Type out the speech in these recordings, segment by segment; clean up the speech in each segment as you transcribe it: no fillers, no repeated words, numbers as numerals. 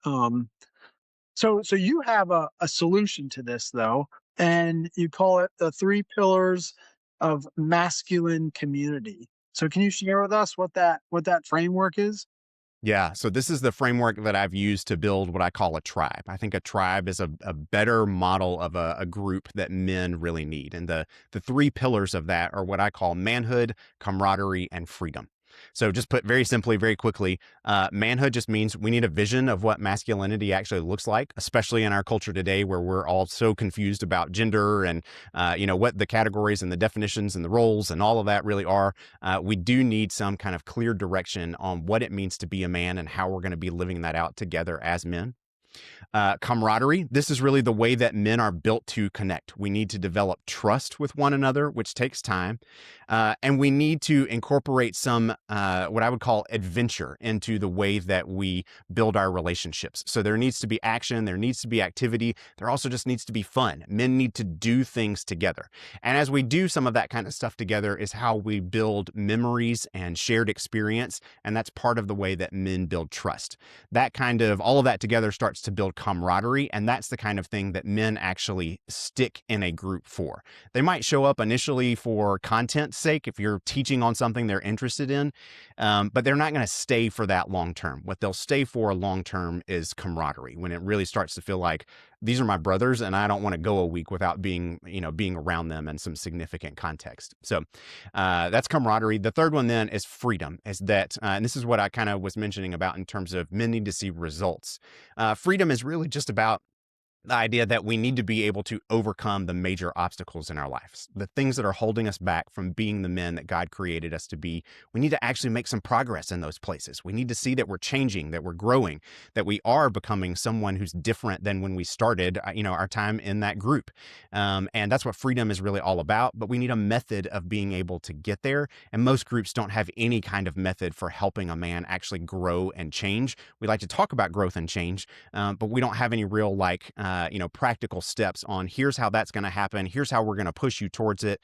Um, so you have a solution to this though, and you call it the three pillars of masculine community. So can you share with us what that framework is? Yeah. So this is the framework that I've used to build what I call a tribe. I think a tribe is a better model of a group that men really need. And the three pillars of that are what I call manhood, camaraderie, and freedom. So just put very simply, very quickly, manhood just means we need a vision of what masculinity actually looks like, especially in our culture today where we're all so confused about gender and, what the categories and the definitions and the roles and all of that really are. We do need some kind of clear direction on what it means to be a man and how we're going to be living that out together as men. Camaraderie. This is really the way that men are built to connect. We need to develop trust with one another, which takes time. And we need to incorporate some, what I would call adventure into the way that we build our relationships. So there needs to be action, there needs to be activity, there also just needs to be fun. Men need to do things together. And as we do some of that kind of stuff together, is how we build memories and shared experience. And that's part of the way that men build trust. That kind of all of that together starts to build camaraderie. And that's the kind of thing that men actually stick in a group for. They might show up initially for content's sake if you're teaching on something they're interested in, but they're not going to stay for that long term. What they'll stay for long term is camaraderie, when it really starts to feel like these are my brothers and I don't want to go a week without being around them in some significant context. So that's camaraderie. The third one then is freedom, is that, and this is what I kind of was mentioning about in terms of men need to see results. Freedom is really just about the idea that we need to be able to overcome the major obstacles in our lives, the things that are holding us back from being the men that God created us to be. We need to actually make some progress in those places. We need to see that we're changing, that we're growing, that we are becoming someone who's different than when we started, our time in that group. And that's what freedom is really all about. But we need a method of being able to get there. And most groups don't have any kind of method for helping a man actually grow and change. We like to talk about growth and change, but we don't have any real practical steps on here's how that's going to happen. Here's how we're going to push you towards it.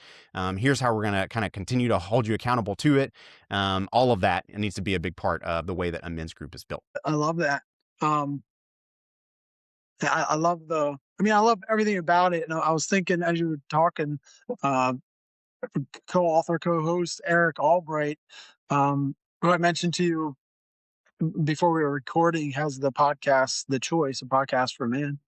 Here's how we're going to kind of continue to hold you accountable to it. All of that needs to be a big part of the way that a men's group is built. I love that. Um, I love I love everything about it. And I was thinking as you were talking, uh, co-author, co-host Eric Albright, who I mentioned to you before we were recording, has the podcast The Choice, a podcast for men.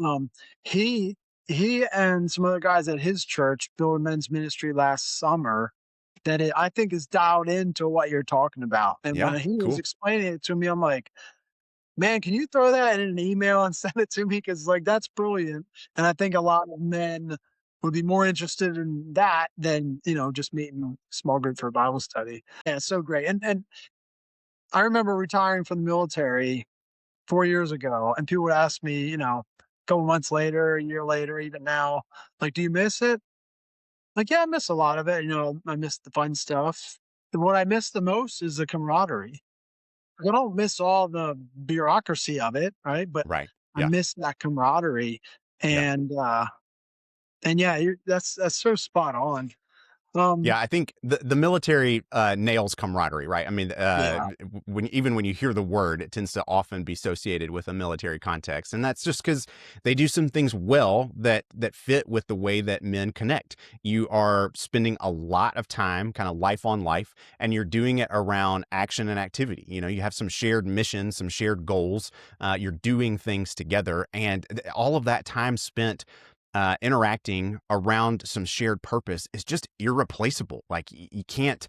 Um, he he and some other guys at his church built a men's ministry last summer that I think is dialed into what you're talking about. And Yeah, when he was cool. explaining it to me, I'm like, man, can you throw that in an email and send it to me? Because like that's brilliant. And I think a lot of men would be more interested in that than just meeting a small group for a Bible study. Yeah, it's so great. And I remember retiring from the military 4 years ago, and people would ask me, a couple months later, a year later, even now, like, "Do you miss it?" Like, "Yeah, I miss a lot of it, I miss the fun stuff." And what I miss the most is the camaraderie. I don't miss all the bureaucracy of it, right? But Right. I Yeah. miss that camaraderie, Yeah. and, uh, and yeah, that's so spot on. Um, Yeah, I think the military nails camaraderie, right? I mean, yeah, when you hear the word, it tends to often be associated with a military context, and that's just because they do some things well that fit with the way that men connect. You are spending a lot of time, kind of life on life, and you're doing it around action and activity. You have some shared missions, some shared goals. You're doing things together, and all of that time spent interacting around some shared purpose is just irreplaceable. Like you can't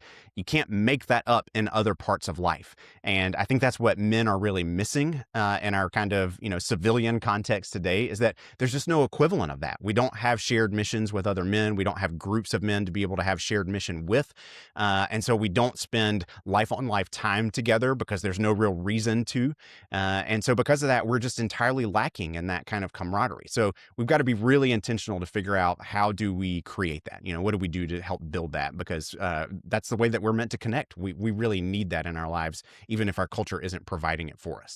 make that up in other parts of life. And I think that's what men are really missing in our kind of civilian context today, is that there's just no equivalent of that. We don't have shared missions with other men. We don't have groups of men to be able to have shared mission with, and so we don't spend life on life time together because there's no real reason to. And so because of that, we're just entirely lacking in that kind of camaraderie. So we've got to be really intentional to figure out how do we create that. What do we do to help build that? Because that's the way that we're meant to connect. We really need that in our lives, even if our culture isn't providing it for us.